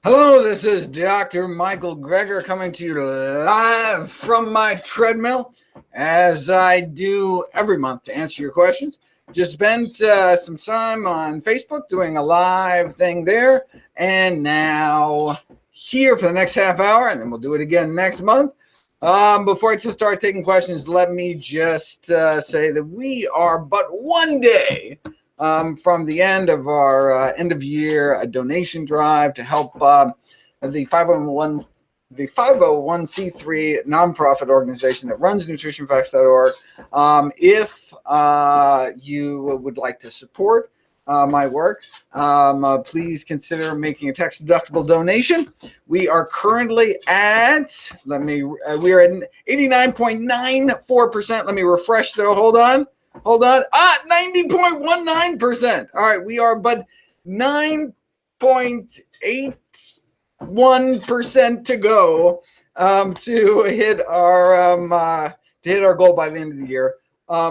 Hello, this is Dr. Michael Greger coming to you live from my treadmill, as I do every month to answer your questions. Just spent some time on Facebook doing a live thing there, and now here for the next half hour, and then we'll do it again next month. Before I just start taking questions, let me just say that we are but one day from the end of our end of year donation drive to help the 501c3 nonprofit organization that runs NutritionFacts.org. If you would like to support my work, please consider making a tax-deductible donation. We are currently at, we are at 89.94%. Let me refresh though. Hold on. 90.19%. All right, we are but 9.81% to go to hit our goal by the end of the year.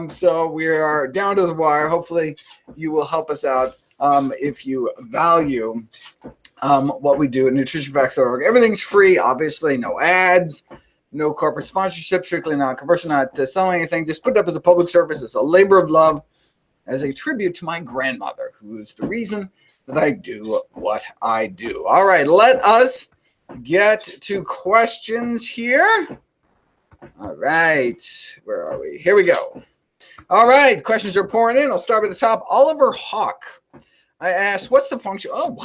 So we are down to the wire. Hopefully, you will help us out if you value what we do at NutritionFacts.org. Everything's free, obviously, no ads. No corporate sponsorship, strictly non-commercial, not selling anything. Just put it up as a public service. It's a labor of love as a tribute to my grandmother, who is the reason that I do what I do. All right, let us get to questions here. All right, where are we? Here we go. All right, questions are pouring in. I'll start with the top. Oliver Hawk. I asked, what's the function of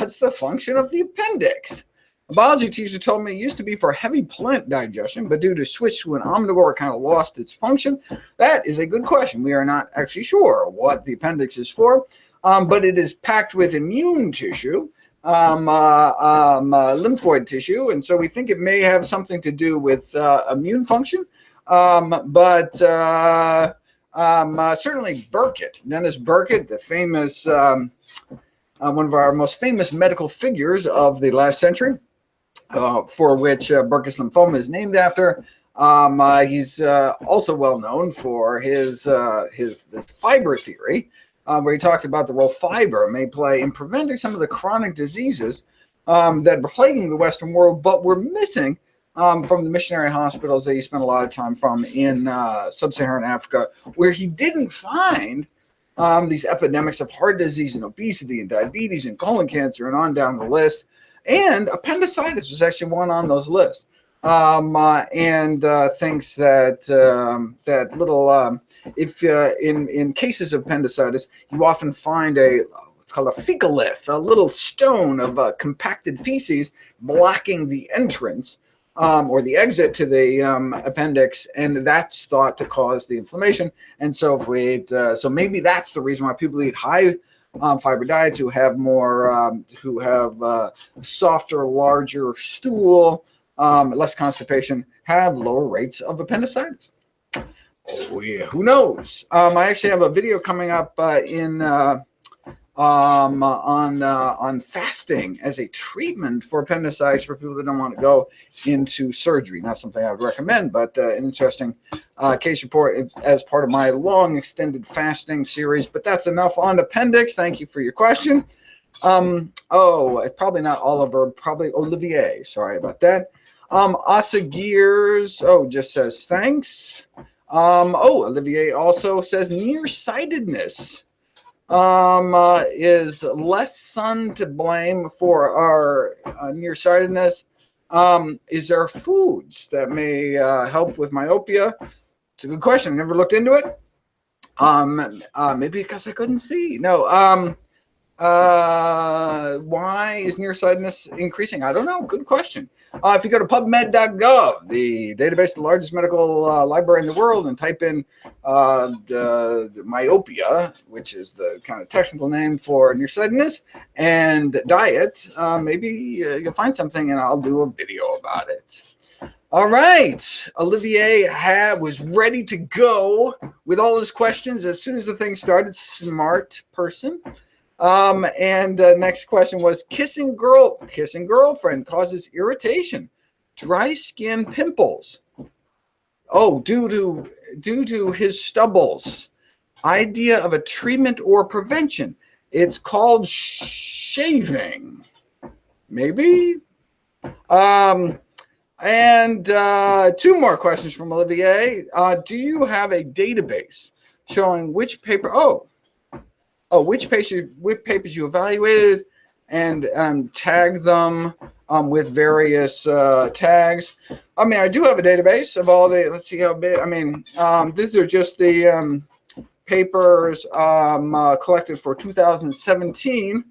the appendix? A biology teacher told me it used to be for heavy plant digestion, but due to switch to an omnivore, it kind of lost its function. That is a good question. We are not actually sure what the appendix is for, but it is packed with immune tissue, lymphoid tissue, and so we think it may have something to do with immune function. But certainly Burkitt, Dennis Burkitt, the famous, one of our most famous medical figures of the last century, for which Burkitt's lymphoma is named after. He's also well known for his fiber theory, where he talked about the role fiber may play in preventing some of the chronic diseases that were plaguing the Western world, but were missing from the missionary hospitals that he spent a lot of time from in sub-Saharan Africa, where he didn't find these epidemics of heart disease and obesity and diabetes and colon cancer and on down the list. And appendicitis was actually one on those lists, and thinks that if in cases of appendicitis, you often find what's called a FACLM, a little stone of compacted feces blocking the entrance or the exit to the appendix, and that's thought to cause the inflammation. And so if we so maybe that's the reason why people eat high fiber diets, who have more, softer, larger stool, less constipation, have lower rates of appendicitis. Oh yeah, who knows? I actually have a video coming up on fasting as a treatment for appendicitis for people that don't want to go into surgery. Not something I would recommend, but an interesting case report as part of my long extended fasting series. But that's enough on appendix. Thank you for your question. It's probably not Oliver, probably Olivier. Sorry about that. Asa Gears, just says thanks. Olivier also says nearsightedness is less sun to blame for our nearsightedness. Is there foods that may help with myopia? It's a good question. I never looked into it. Maybe because I couldn't see. No. Why is nearsightedness increasing? I don't know. Good question. If you go to PubMed.gov, the database, the largest medical library in the world, and type in the myopia, which is the kind of technical name for nearsightedness, and diet, maybe you'll find something, and I'll do a video about it. All right. Olivier was ready to go with all his questions as soon as the thing started. Smart person. Next question was kissing girlfriend causes irritation, dry skin, pimples. Due to his stubbles. Idea of a treatment or prevention. It's called shaving. Maybe And two more questions from Olivier. Do you have a database showing which paper? Which papers you evaluated, and tag them with various tags. I mean, I do have a database of all the. Let's see how big. I mean, these are just the papers collected for 2017,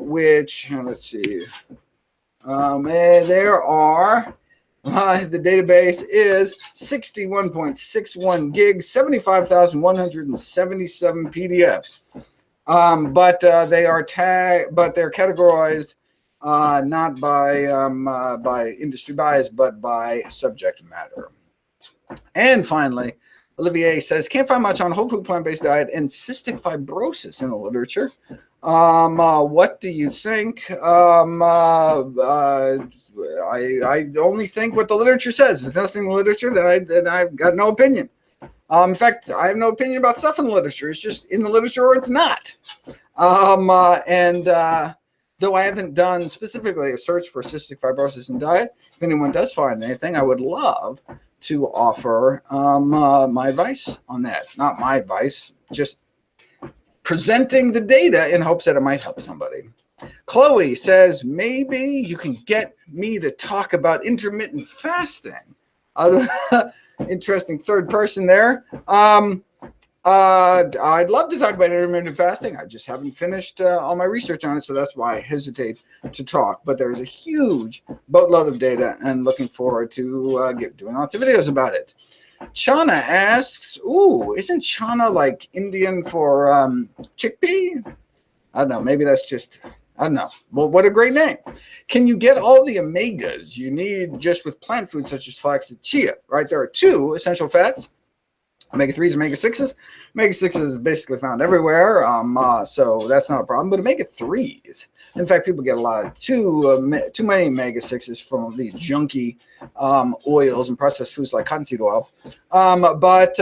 which let's see. There are. The database is 61.61 gigs, 75,177 PDFs. But they are tagged, but they're categorized not by industry bias, but by subject matter. And finally, Olivier says, can't find much on whole food plant-based diet and cystic fibrosis in the literature. What do you think? I only think what the literature says. If there's nothing in the literature, then I've got no opinion. In fact, I have no opinion about stuff in the literature. It's just in the literature or it's not. Though I haven't done specifically a search for cystic fibrosis in diet, if anyone does find anything, I would love to offer my advice on that. Not my advice, just presenting the data in hopes that it might help somebody. Chloe says, maybe you can get me to talk about intermittent fasting. Interesting third person there. I'd love to talk about intermittent fasting. I just haven't finished all my research on it, so that's why I hesitate to talk. But there's a huge boatload of data, and looking forward to doing lots of videos about it. Chana asks, isn't Chana like Indian for chickpea? I don't know. Maybe that's just, I don't know. Well, what a great name. Can you get all the omegas you need just with plant foods such as flax and chia, right? There are two essential fats, omega-3s, omega-6s. Omega-6s is basically found everywhere, so that's not a problem. But omega-3s, in fact, people get a lot of too many omega-6s from these junky oils and processed foods like cottonseed oil. But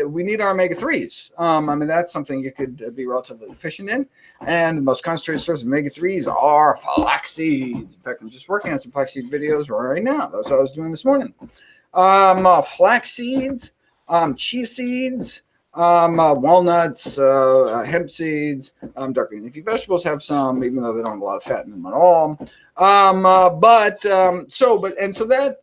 we need our omega-3s. I mean, that's something you could be relatively efficient in. And the most concentrated source of omega-3s are flax seeds. In fact, I'm just working on some flaxseed videos right now. That's what I was doing this morning. Flax seeds, chia seeds, walnuts, hemp seeds, dark green leafy vegetables have some, even though they don't have a lot of fat in them at all. So that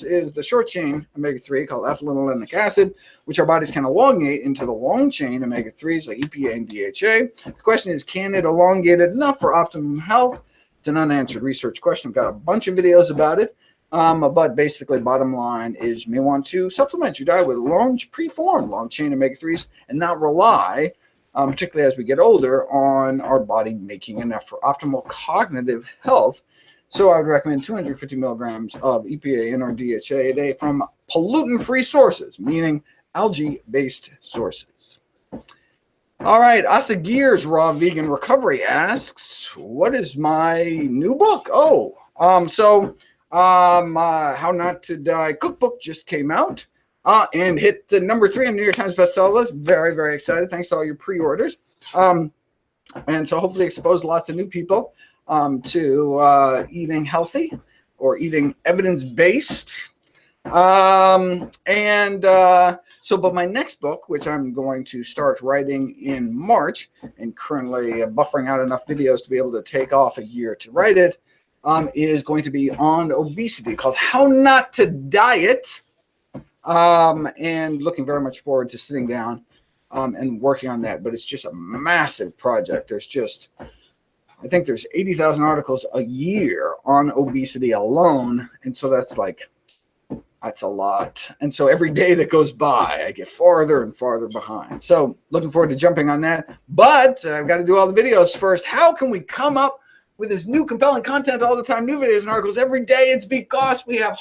is the short chain omega-3 called ethylmalonic acid, which our bodies can elongate into the long chain omega-3s like EPA and DHA. The question is, can it elongate it enough for optimum health? It's an unanswered research question. I've got a bunch of videos about it. But basically, bottom line is you may want to supplement your diet with preformed long-chain omega-3s and not rely, particularly as we get older, on our body making enough for optimal cognitive health. So I would recommend 250 milligrams of EPA and or DHA a day from pollutant-free sources, meaning algae-based sources. All right, Asa Gears Raw Vegan Recovery asks, what is my new book? How Not to Die cookbook just came out and hit the number 3 on New York Times bestseller list. Very, very excited. Thanks to all your pre-orders. And so hopefully expose lots of new people to eating healthy or eating evidence-based. But my next book, which I'm going to start writing in March and currently buffering out enough videos to be able to take off a year to write it, is going to be on obesity, called How Not to Diet, and looking very much forward to sitting down and working on that. But it's just a massive project. I think there's 80,000 articles a year on obesity alone, and so that's a lot. And so every day that goes by, I get farther and farther behind. So looking forward to jumping on that. But I've got to do all the videos first. How can we come up with this new compelling content all the time, new videos and articles every day? It's because we have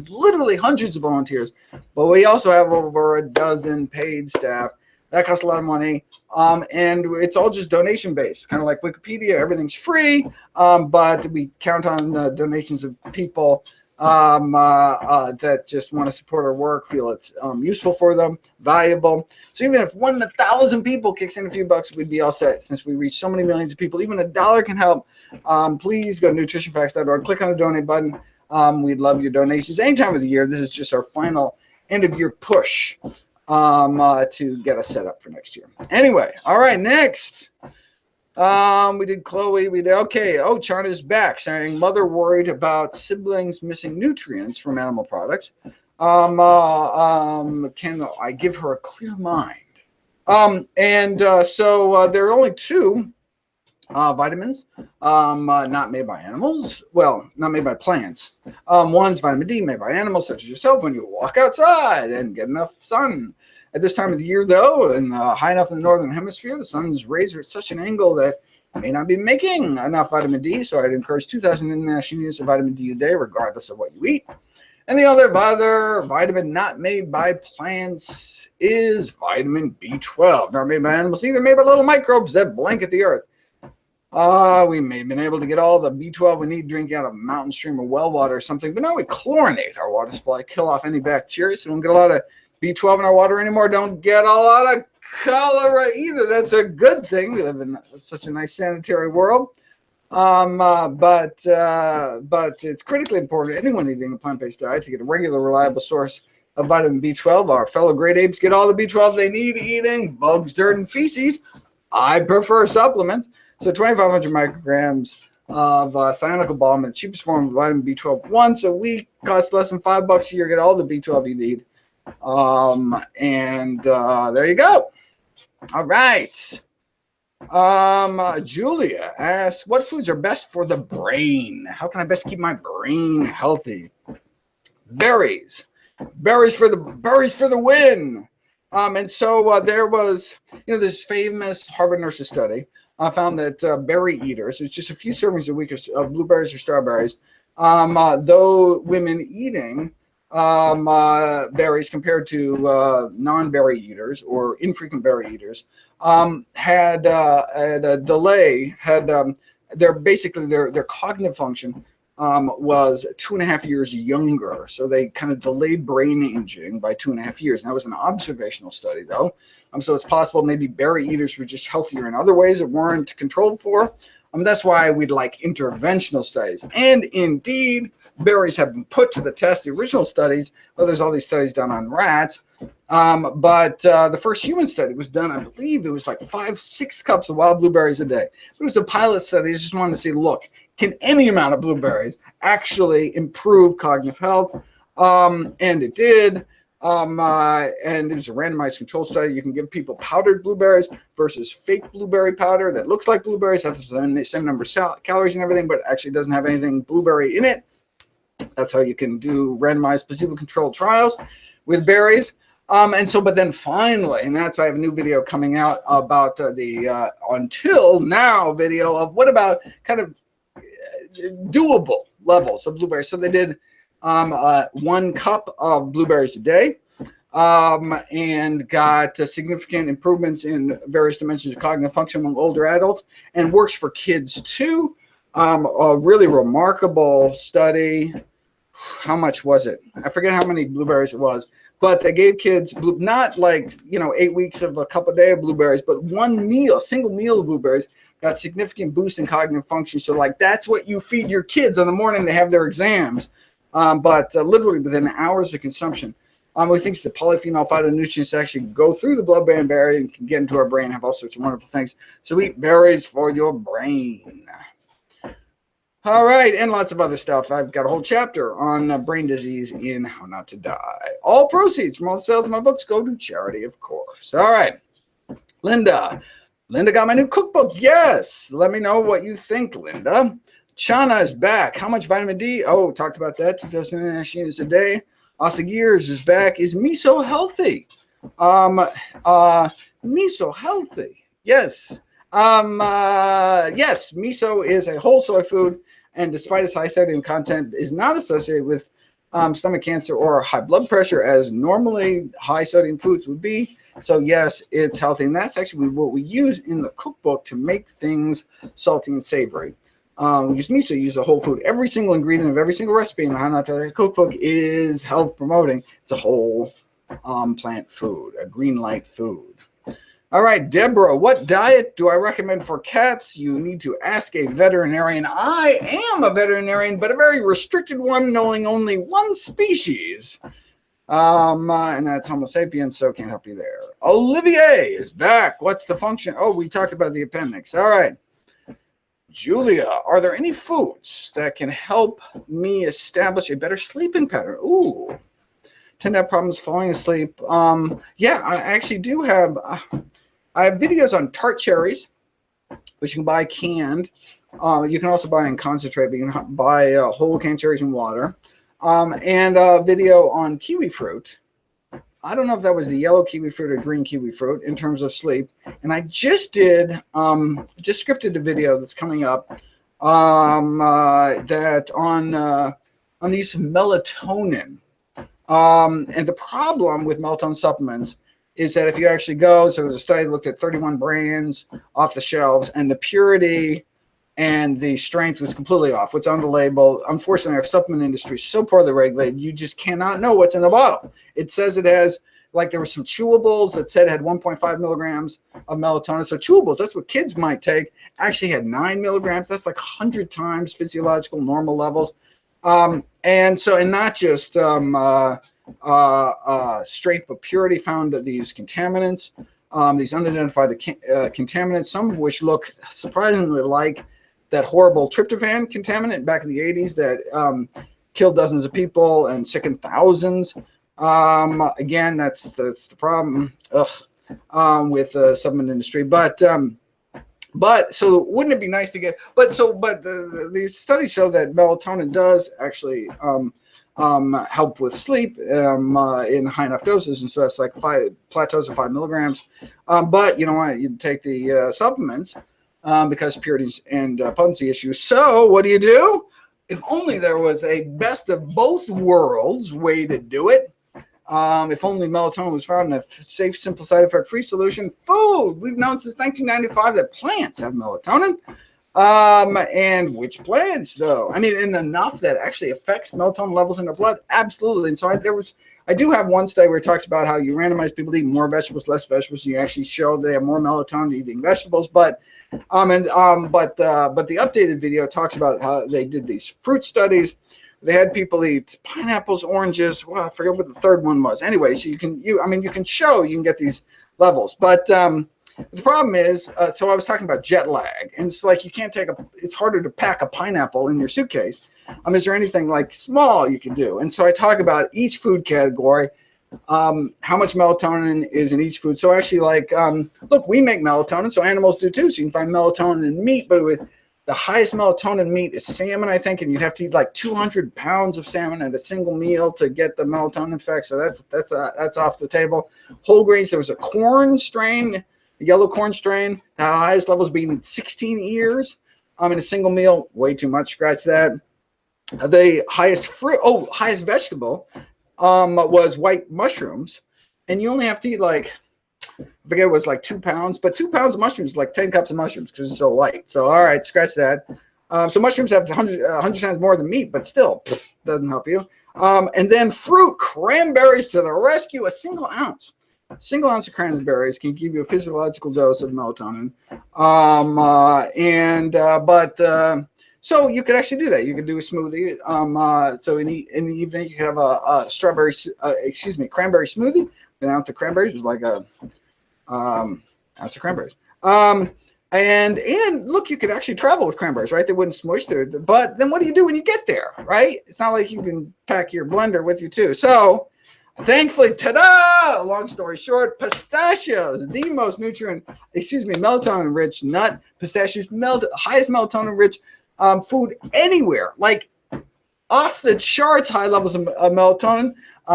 literally hundreds of volunteers, but we also have over a dozen paid staff. That costs a lot of money, and it's all just donation based, kind of like Wikipedia. Everything's free, but we count on the donations of people that just want to support our work, feel it's useful for them, valuable. So even if 1 in 1,000 people kicks in a few bucks, we'd be all set. Since we reach so many millions of people, even $1 can help. Please go to NutritionFacts.org, click on the donate button. We'd love your donations any time of the year. This is just our final end of year push to get us set up for next year. Anyway, all right, next. We did Chloe. We did okay. Oh, Charna's back saying mother worried about siblings missing nutrients from animal products. Can I give her a clear mind? So there are only 2 vitamins not made by animals. Well, not made by plants. One's vitamin D made by animals, such as yourself, when you walk outside and get enough sun. At this time of the year, though, and high enough in the northern hemisphere, the sun's rays are at such an angle that it may not be making enough vitamin D. So I'd encourage 2,000 international units of vitamin D a day, regardless of what you eat. And the other vitamin not made by plants is vitamin B12, not made by animals either, made by little microbes that blanket the earth. We may have been able to get all the B12 we need drinking out of a mountain stream or well water or something, but now we chlorinate our water supply, kill off any bacteria, so we don't get a lot of B12 in our water anymore. Don't get a lot of cholera either. That's a good thing. We live in such a nice sanitary world. But it's critically important to anyone eating a plant-based diet to get a regular, reliable source of vitamin B12. Our fellow great apes get all the B12 they need eating bugs, dirt, and feces. I prefer supplements. So 2,500 micrograms of cyanoacrylate balm, the cheapest form of vitamin B12 once a week, costs less than $5 a year. Get all the B12 you need. There you go. All right. Julia asks, what foods are best for the brain? How can I best keep my brain healthy? Berries for the win. There was, this famous Harvard nurses study found that berry eaters, it's just a few servings a week of blueberries or strawberries, though women eating berries compared to non-berry eaters or infrequent berry eaters had a delay, their cognitive function was 2.5 years younger. So they kind of delayed brain aging by 2.5 years. And that was an observational study, though. So it's possible maybe berry eaters were just healthier in other ways that weren't controlled for. That's why we'd like interventional studies. And indeed, berries have been put to the test. The original studies, there's all these studies done on rats. But the first human study was done, I believe it was like 5-6 cups of wild blueberries a day. It was a pilot study. They just wanted to see, look, can any amount of blueberries actually improve cognitive health? And it did. And it was a randomized control study. You can give people powdered blueberries versus fake blueberry powder that looks like blueberries, has the same number of calories and everything, but actually doesn't have anything blueberry in it. That's how you can do randomized placebo-controlled trials with berries. But then finally, and that's why I have a new video coming out about the until now video of what about kind of doable levels of blueberries. So they did 1 cup of blueberries a day and got significant improvements in various dimensions of cognitive function among older adults, and works for kids too. A really remarkable study. How much was it? I forget how many blueberries it was, but they gave kids not like 8 weeks of a cup a day of blueberries, but a single meal of blueberries got significant boost in cognitive function. So like that's what you feed your kids on the morning they have their exams. But literally within hours of consumption, we think the polyphenol phytonutrients actually go through the blood-brain barrier and can get into our brain, have all sorts of wonderful things. So eat berries for your brain. All right, and lots of other stuff. I've got a whole chapter on brain disease in How Not to Die. All proceeds from all the sales of my books go to charity, of course. All right, Linda got my new cookbook. Yes, let me know what you think, Linda. Chana is back. How much vitamin D? Oh, talked about that. 2,000 international units a day. Asa Gears is back. Is Miso healthy? Miso healthy? Yes. Yes, miso is a whole soy food, and despite its high sodium content, is not associated with stomach cancer or high blood pressure as normally high sodium foods would be. So yes, it's healthy, and that's actually what we use in the cookbook to make things salty and savory. We use Miso, use a whole food. Every single ingredient of every single recipe in the How Not to Die cookbook is health promoting. It's a whole plant food, a green light food. All right, Deborah, what diet do I recommend for cats? You need to ask a veterinarian. I am a veterinarian, but a very restricted one, knowing only one species. And that's Homo sapiens, so can't help you there. Olivier is back. What's the function? Oh, we talked about the appendix. All right. Julia, are there any foods that can help me establish a better sleeping pattern? Ooh, tend to have problems falling asleep. Yeah, I actually do have... I have videos on tart cherries, which you can buy canned. You can also buy in concentrate, but you can buy whole canned cherries in water. And a video on kiwi fruit. I don't know if that was the yellow kiwi fruit or green kiwi fruit in terms of sleep. And I just did, just scripted a video that's coming up that on the use of melatonin. And the problem with melatonin supplements is that if you actually go, so there's a study that looked at 31 brands off the shelves, and the purity and the strength was completely off. What's on the label? Unfortunately, our supplement industry is so poorly regulated, you just cannot know what's in the bottle. It says it has, like there were some chewables that said it had 1.5 milligrams of melatonin. So chewables, that's what kids might take, actually had 9 milligrams. That's like 100 times physiological normal levels. And not just strength, but purity found these contaminants, these unidentified contaminants, some of which look surprisingly like that horrible tryptophan contaminant back in the 80s that killed dozens of people and sickened thousands. Again, that's the problem with the supplement industry. But so wouldn't it be nice to get? But these studies show that melatonin does actually help with sleep in high enough doses, and so that's like 5 plateaus of 5 milligrams. But you know what? You take the supplements because purity and potency issues. So what do? If only there was a best of both worlds way to do it. If only melatonin was found in a safe, simple, side effect-free solution. Food. We've known since 1995 that plants have melatonin. And which plants, though? I mean, and enough that actually affects melatonin levels in their blood? Absolutely. And so I do have one study where it talks about how you randomize people to eat more vegetables, less vegetables, and you actually show they have more melatonin eating vegetables. But the updated video talks about how they did these fruit studies. They had people eat pineapples, oranges. Well, I forget what the third one was. Anyway, so you can get these levels. But the problem is, so I was talking about jet lag, and it's like it's harder to pack a pineapple in your suitcase. Is there anything like small you can do? And so I talk about each food category, how much melatonin is in each food. So actually, look, we make melatonin, so animals do too. So you can find melatonin in meat, but with the highest melatonin meat is salmon, I think, and you'd have to eat like 200 pounds of salmon at a single meal to get the melatonin effect. So that's off the table. Whole grains. There was a corn strain. The yellow corn strain, the highest levels being 16 ears in a single meal. Way too much. Scratch that. The highest vegetable was white mushrooms, and you only have to eat I forget, it was like 2 pounds, but 2 pounds of mushrooms is like 10 cups of mushrooms because it's so light. So all right, scratch that. So mushrooms have 100 times more than meat, but still doesn't help you. And then fruit, cranberries to the rescue. A single ounce of cranberries can give you a physiological dose of melatonin. So you could actually do that. You could do a smoothie. So in the evening, you could have a cranberry smoothie. And out the cranberries was like a ounce of cranberries. And look, you could actually travel with cranberries, right? They wouldn't smush there. But then what do you do when you get there, right? It's not like you can pack your blender with you too. So thankfully, ta-da! Long story short, pistachios, the most melatonin-rich nut. Pistachios, highest melatonin-rich food anywhere. Like off the charts, high levels of melatonin.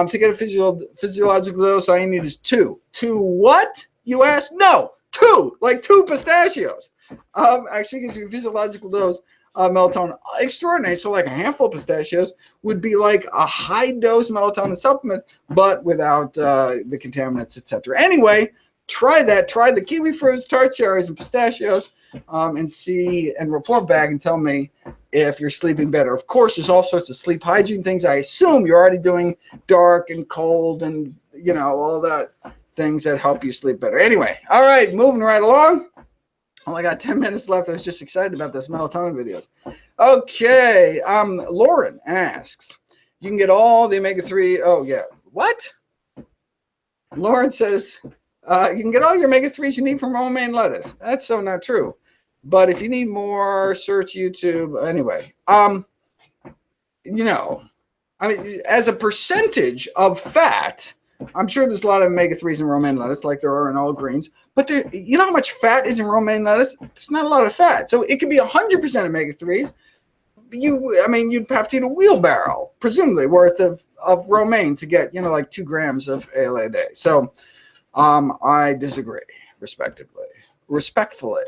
To get a physiological dose, all you need is 2. 2 what? You ask? No, 2. Like 2 pistachios. Actually gives you a physiological dose of melatonin. Extraordinary. So like a handful of pistachios would be like a high dose melatonin supplement, but without the contaminants, etc. Anyway, try that. Try the kiwi fruits, tart cherries, and pistachios, and report back and tell me if you're sleeping better. Of course, there's all sorts of sleep hygiene things. I assume you're already doing dark and cold and, you know, all that things that help you sleep better. Anyway, all right, moving right along. Only got 10 minutes left. I was just excited about this melatonin videos. Okay, Lauren asks, you can get all the omega-3. Oh, yeah. What? Lauren says, you can get all your omega-3s you need from romaine lettuce. That's so not true. But if you need more, search YouTube. Anyway, you know, I mean, as a percentage of fat, I'm sure there's a lot of omega-3s in romaine lettuce, like there are in all greens. But there, you know how much fat is in romaine lettuce? There's not a lot of fat. So it could be 100% omega-3s. You'd have to eat a wheelbarrow, presumably, worth of romaine to get, you know, like 2 grams of ALA a day. So I disagree, respectfully.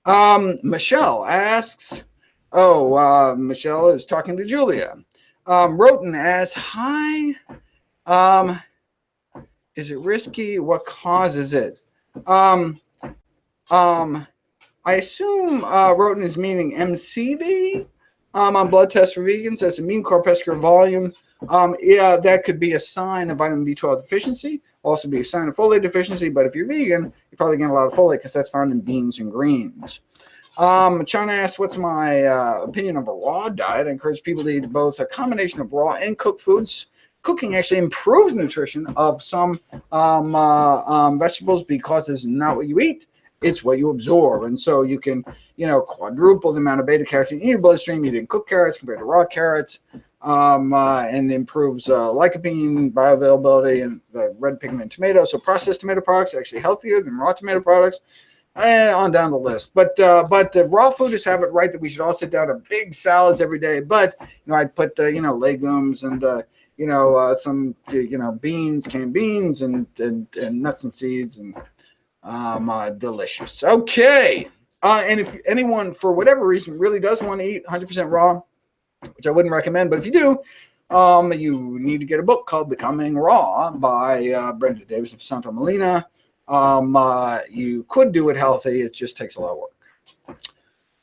Michelle asks, Michelle is talking to Julia. Roten asks, hi, is it risky? What causes it? I assume Roten is meaning MCV on blood tests for vegans. That's a mean corpuscular volume. Yeah, that could be a sign of vitamin B12 deficiency. Also be a sign of folate deficiency. But if you're vegan, you're probably getting a lot of folate because that's found in beans and greens. China asks, what's my opinion of a raw diet? I encourage people to eat both a combination of raw and cooked foods. Cooking actually improves nutrition of some vegetables because it's not what you eat. It's what you absorb. And so you can, you know, quadruple the amount of beta carotene in your bloodstream eating cooked carrots compared to raw carrots, and improves lycopene bioavailability and the red pigment in tomatoes. So processed tomato products are actually healthier than raw tomato products, and on down the list. But the raw foodists have it right that we should all sit down to big salads every day. But, you know, I'd put the, you know, legumes and some, you know, beans, canned beans and nuts and seeds and delicious. Okay. And if anyone, for whatever reason, really does want to eat 100% raw, which I wouldn't recommend, but if you do, you need to get a book called Becoming Raw by Brenda Davis of Santa Molina. You could do it healthy. It just takes a lot of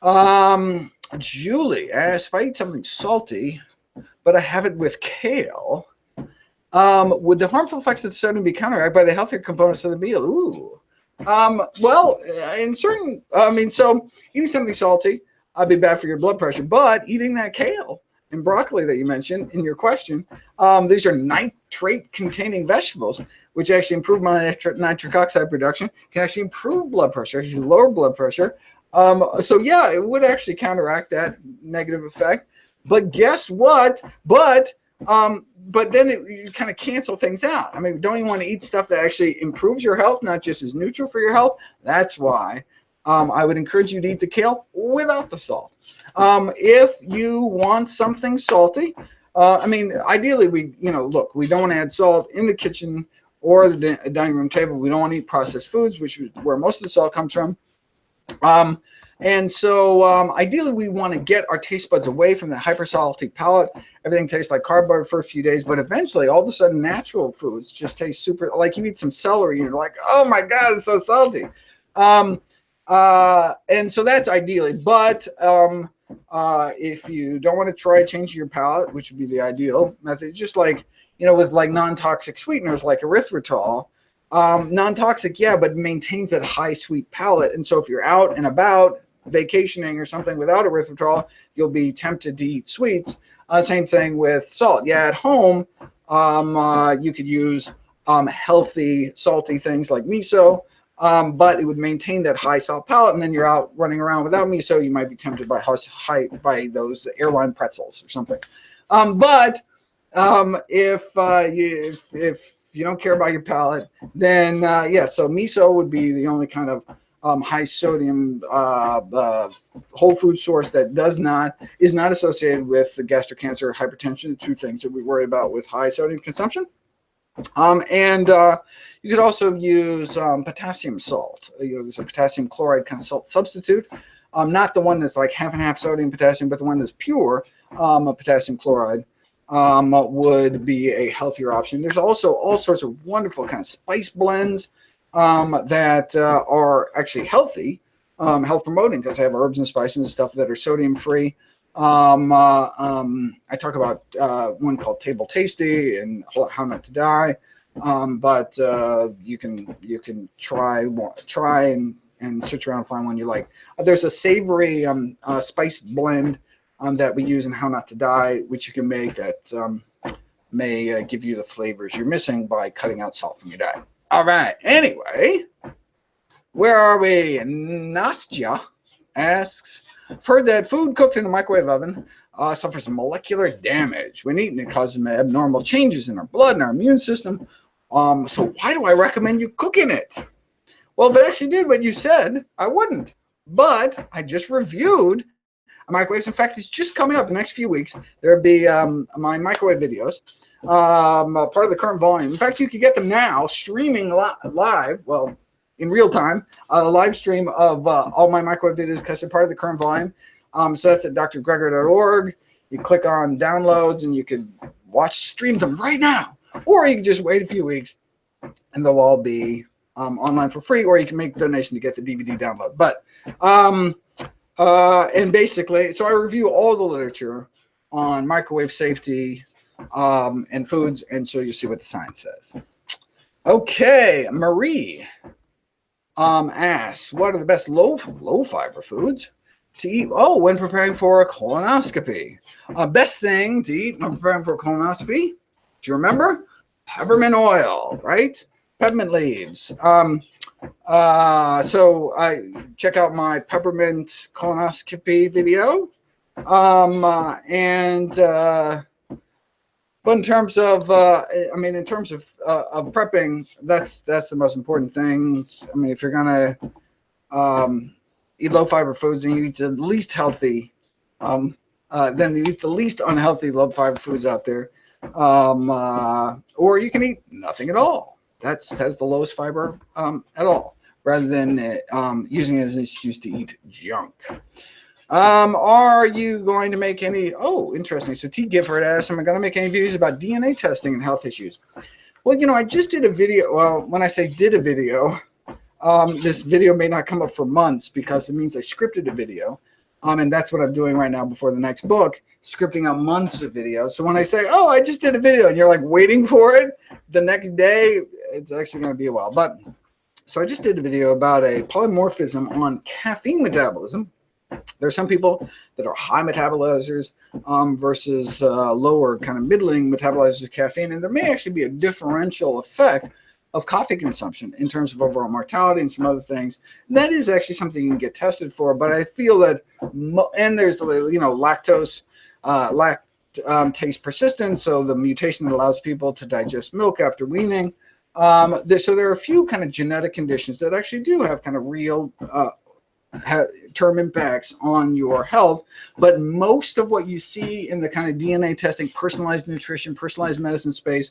work. Julie asks, if I eat something salty, but I have it with kale, would the harmful effects of the sodium be counteracted by the healthier components of the meal? Ooh. Well, in certain, so eating something salty would be bad for your blood pressure, but eating that kale and broccoli that you mentioned in your question, these are nitrate-containing vegetables, which actually improve my nitric oxide production, can actually improve blood pressure, actually lower blood pressure. So yeah, it would actually counteract that negative effect. But guess what? But then you kind of cancel things out. I mean, don't you want to eat stuff that actually improves your health, not just is neutral for your health? That's why I would encourage you to eat the kale without the salt. If you want something salty, ideally we don't want to add salt in the kitchen or the dining room table. We don't want to eat processed foods, which is where most of the salt comes from. And so ideally we want to get our taste buds away from the hypersalty palate. Everything tastes like cardboard for a few days, but eventually all of a sudden natural foods just taste super, like you eat some celery and you're like, oh my God, it's so salty. And so that's ideally, but if you don't want to try changing your palate, which would be the ideal method, just like, with like non-toxic sweeteners like erythritol, non-toxic, yeah, but maintains that high sweet palate. And so if you're out and about vacationing or something without erythritol, you'll be tempted to eat sweets. Same thing with salt. Yeah, at home, you could use healthy, salty things like miso, but it would maintain that high salt palate. And then you're out running around without miso, you might be tempted by those airline pretzels or something. But if you don't care about your palate, then so miso would be the only kind of high sodium whole food source that is not associated with gastric cancer or hypertension, the two things that we worry about with high sodium consumption. And you could also use potassium salt. There's a potassium chloride kind of salt substitute, not the one that's like half and half sodium potassium, but the one that's pure potassium chloride. Would be a healthier option. There's also all sorts of wonderful kind of spice blends that are actually healthy, health promoting because I have herbs and spices and stuff that are sodium free. I talk about one called Table Tasty and How Not to Die. But you can try and search around and find one you like. There's a savory spice blend that we use in How Not to Die, which you can make that may give you the flavors you're missing by cutting out salt from your diet. All right. Anyway, where are we? Nastya asks, I've heard that food cooked in a microwave oven suffers molecular damage when eaten. It causes abnormal changes in our blood and our immune system. So why do I recommend you cooking it? Well, if it actually did what you said, I wouldn't. But I just reviewed microwaves. In fact, it's just coming up the next few weeks. There'll be my microwave videos, part of the current volume. In fact, you can get them now streaming live, well, in real time, a live stream of all my microwave videos because they're part of the current volume. So that's at drgregor.org. You click on downloads and you can stream them right now. Or you can just wait a few weeks and they'll all be online for free, or you can make a donation to get the DVD download. But, and basically, so I review all the literature on microwave safety and foods, and so you see what the science says. Okay, Marie asks, what are the best low fiber foods to eat when preparing for a colonoscopy? Best thing to eat when preparing for a colonoscopy, do you remember? Peppermint oil, right? Peppermint leaves. So I check out my peppermint colonoscopy video. But in terms of, prepping, that's the most important things. I mean, if you're gonna eat low fiber foods, and you eat the least healthy, then you eat the least unhealthy low fiber foods out there. Or you can eat nothing at all. That has the lowest fiber at all, rather than using it as an excuse to eat junk. Are you going to make any? Oh, interesting. So T. Gifford asks, am I going to make any videos about DNA testing and health issues? Well, I just did a video. Well, when I say did a video, this video may not come up for months because it means I scripted a video. And that's what I'm doing right now before the next book, scripting out months of videos. So when I say, oh, I just did a video, and you're like waiting for it the next day, it's actually going to be a while. But so I just did a video about a polymorphism on caffeine metabolism. There are some people that are high metabolizers versus lower kind of middling metabolizers of caffeine. And there may actually be a differential effect of coffee consumption in terms of overall mortality and some other things. And that is actually something you can get tested for. But I feel that, and there's the, lactose, lactase persistence, so the mutation that allows people to digest milk after weaning. So there are a few kind of genetic conditions that actually do have kind of real term impacts on your health, but most of what you see in the kind of DNA testing, personalized nutrition, personalized medicine space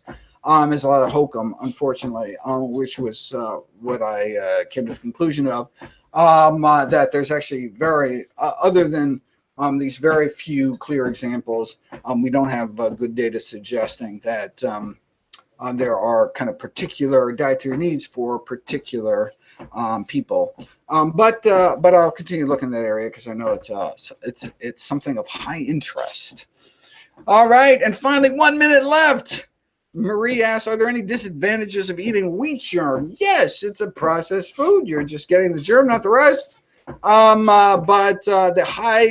is a lot of hokum, unfortunately, which was what I came to the conclusion of, that there's actually other than these very few clear examples, we don't have good data suggesting that there are kind of particular dietary needs for particular people. But I'll continue looking in that area because I know it's something of high interest. All right, and finally, 1 minute left. Marie asks, are there any disadvantages of eating wheat germ? Yes, it's a processed food. You're just getting the germ, not the rest. But the high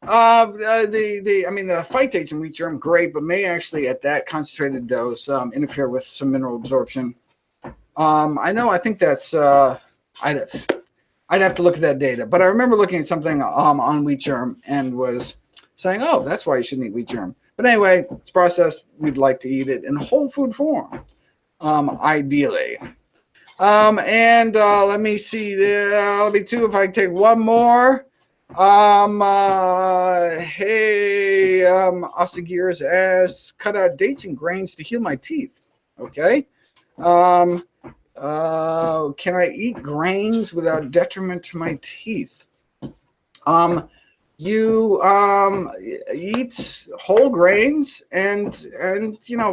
the phytates in wheat germ, great, but may actually at that concentrated dose interfere with some mineral absorption. I think that's I'd have to look at that data, but I remember looking at something on wheat germ and was saying, oh, that's why you shouldn't eat wheat germ. But anyway, it's processed. We'd like to eat it in whole food form, ideally. And let me see. Let me too. If I take one more. Osagirs asks, cut out dates and grains to heal my teeth. Okay. Can I eat grains without detriment to my teeth? You eat whole grains and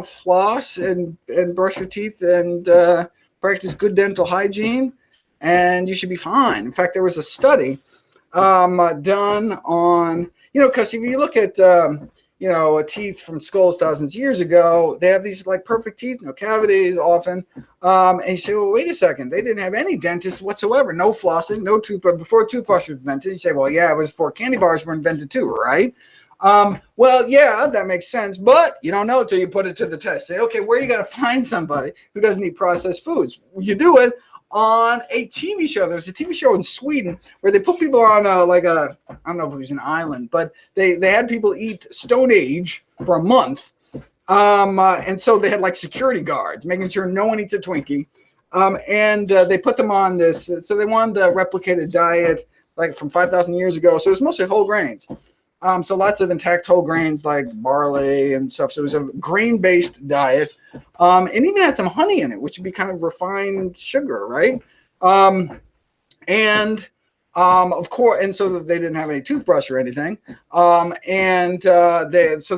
floss and brush your teeth and practice good dental hygiene. and you should be fine. In fact, there was a study done on, because if you look at, teeth from skulls thousands of years ago, they have these like perfect teeth, no cavities often. And you say, well, wait a second, they didn't have any dentists whatsoever, no flossing, no toothbrush, before toothbrush was invented. You say, well, yeah, it was before candy bars were invented too, right? Well, yeah, that makes sense, but you don't know until you put it to the test. Say, okay, where are you going to find somebody who doesn't eat processed foods? You do it on a TV show. There's a TV show in Sweden where they put people on I don't know if it was an island, but they had people eat Stone Age for a month. And so they had like security guards making sure no one eats a Twinkie. And they put them on this. So they wanted to replicate a diet like from 5,000 years ago. So it was mostly whole grains. So lots of intact whole grains like barley and stuff. So it was a grain-based diet, and even had some honey in it, which would be kind of refined sugar, right? Of course, and so they didn't have any toothbrush or anything. They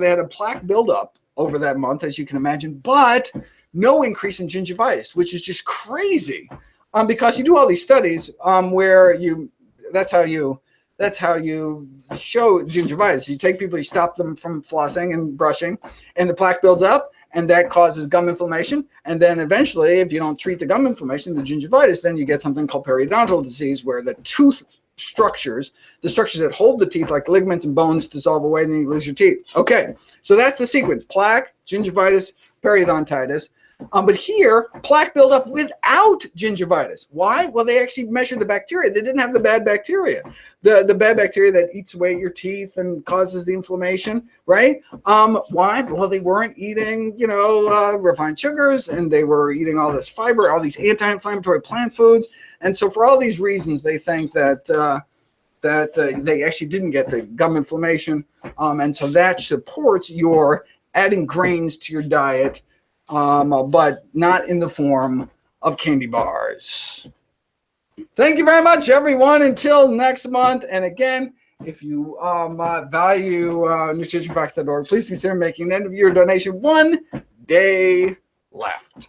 had a plaque buildup over that month, as you can imagine, but no increase in gingivitis, which is just crazy, because you do all these studies where that's how you show gingivitis. You take people, you stop them from flossing and brushing, and the plaque builds up, and that causes gum inflammation. And then eventually, if you don't treat the gum inflammation, the gingivitis, then you get something called periodontal disease, where the tooth structures, the structures that hold the teeth, like ligaments and bones, dissolve away, and then you lose your teeth. Okay, so that's the sequence: plaque, gingivitis, periodontitis. But here, plaque buildup without gingivitis. Why? Well, they actually measured the bacteria. They didn't have the bad bacteria, the bad bacteria that eats away at your teeth and causes the inflammation, right? Why? Well, they weren't eating, refined sugars, and they were eating all this fiber, all these anti-inflammatory plant foods. And so for all these reasons, they think that they actually didn't get the gum inflammation. And so that supports your adding grains to your diet, but not in the form of candy bars. Thank you very much, everyone. Until next month. And again, if you value NutritionFacts.org, please consider making an end of year donation. 1 day left.